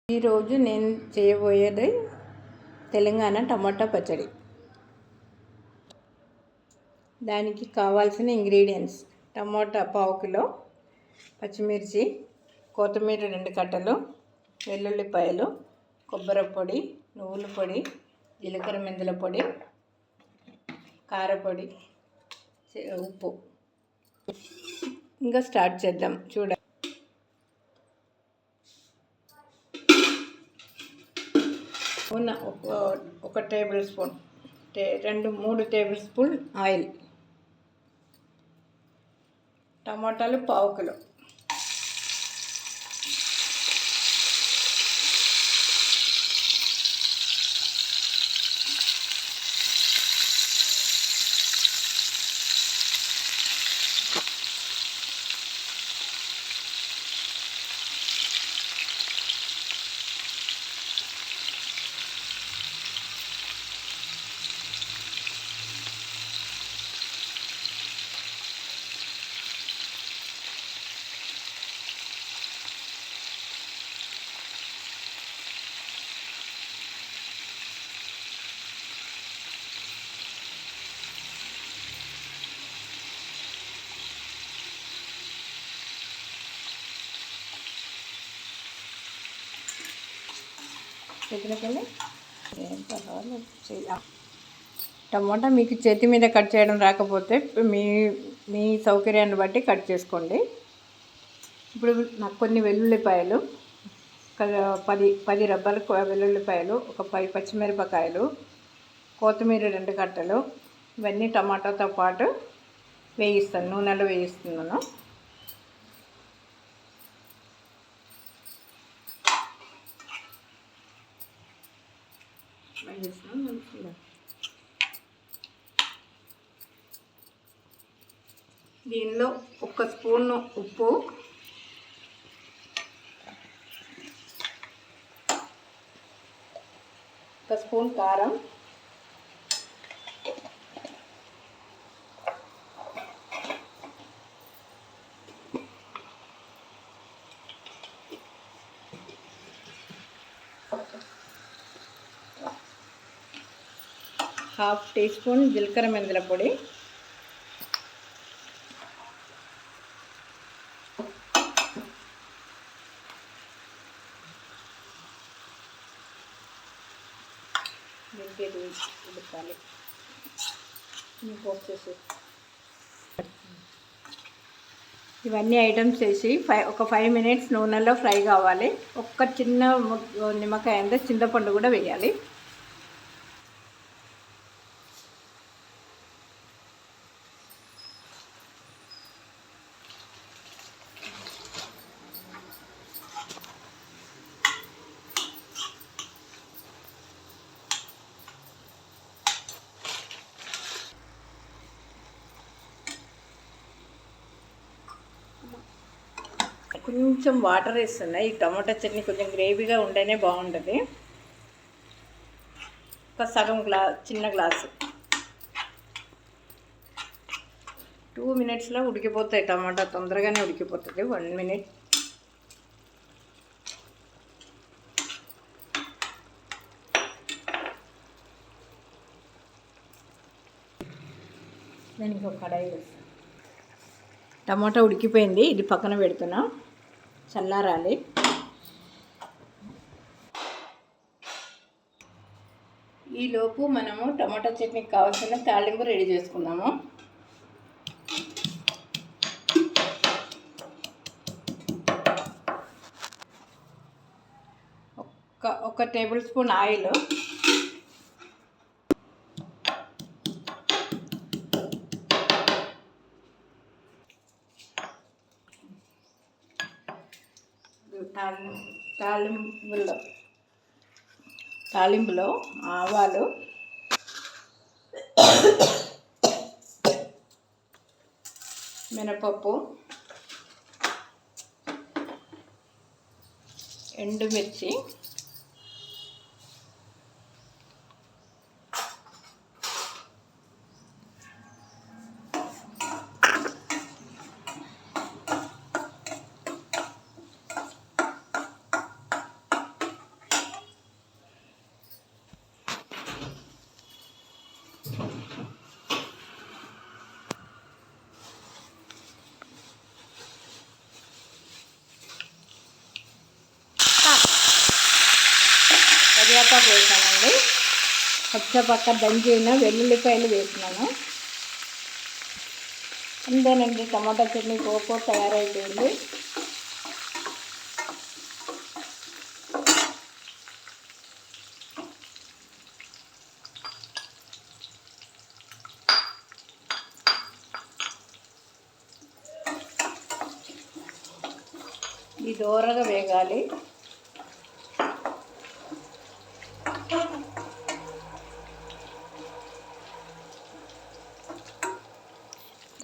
ఈరోజు నేను చేయబోయేది తెలంగాణ టమాటా పచ్చడి. దానికి కావాల్సిన ఇంగ్రీడియంట్స్: టమాటా పావు కిలో, పచ్చిమిర్చి, కొత్తిమీర 2 కట్టలు, వెల్లుల్లిపాయలు, కొబ్బరి పొడి, నువ్వుల పొడి, జీలకర్ర మెంతుల పొడి, కారపొడి, ఉప్పు. ఇంకా స్టార్ట్ చేద్దాం. చూడండి, ఒక table spoon 3 table spoon oil, టమాటాలు పావు కిలో, టమాటా మీకు చేతి మీద కట్ చేయడం రాకపోతే మీ సౌకర్యాన్ని బట్టి కట్ చేసుకోండి. ఇప్పుడు నాకు కొన్ని వెల్లుల్లిపాయలు, 10 రబ్బల వెల్లుల్లిపాయలు, ఒక 10 పచ్చిమిరపకాయలు, కొత్తిమీర 2 కట్టలు, ఇవన్నీ టమాటాతో పాటు వేయిస్తాను, నూనెలో వేయిస్తున్నాను. దీనిలో 1 స్పూన్ ఉప్పు, 1 స్పూన్ కారం, ½ టీ స్పూన్ జీలకర్ర మెంతుల పొడి, ఉడకాలి. ఇవన్నీ ఐటమ్స్ వేసి ఒక 5 మినిట్స్ నూనెలో ఫ్రై కావాలి. ఒక్క చిన్న నిమ్మకాయ అంతా చింతపండు కూడా వేయాలి. కొంచెం వాటర్ వేస్తున్నాయి. ఈ టమాటా చట్నీ కొంచెం గ్రేవీగా ఉంటేనే బాగుంటుంది. ఒక సగం చిన్న గ్లాసు. 2 మినిట్స్లో ఉడికిపోతాయి. టమాటా తొందరగానే ఉడికిపోతుంది. 1 మినిట్. నేను ఇంకొక కడాయి వేస్తాను. టమాటా ఉడికిపోయింది. ఇది పక్కన పెడుతున్నా, చల్లారాలి. ఈలోపు మనము టమాటా చట్నీకి కావాల్సిన తాలింపు రెడీ చేసుకుందాము. ఒక టేబుల్ స్పూన్ ఆయిల్, తాలింపులో ఆవాలు, మినపప్పు, ఎండుమిర్చి, కరివేపాకు వేసానండి. పక్క దంచిన వెల్లుల్లిపాయలు వేసినాను. అంతేనండి, టమాటా చట్నీ పోపు తయారైపోయింది. ఇది దోరగా వేగాలి.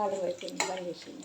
అది పెట్టింది బంద్ చేసింది.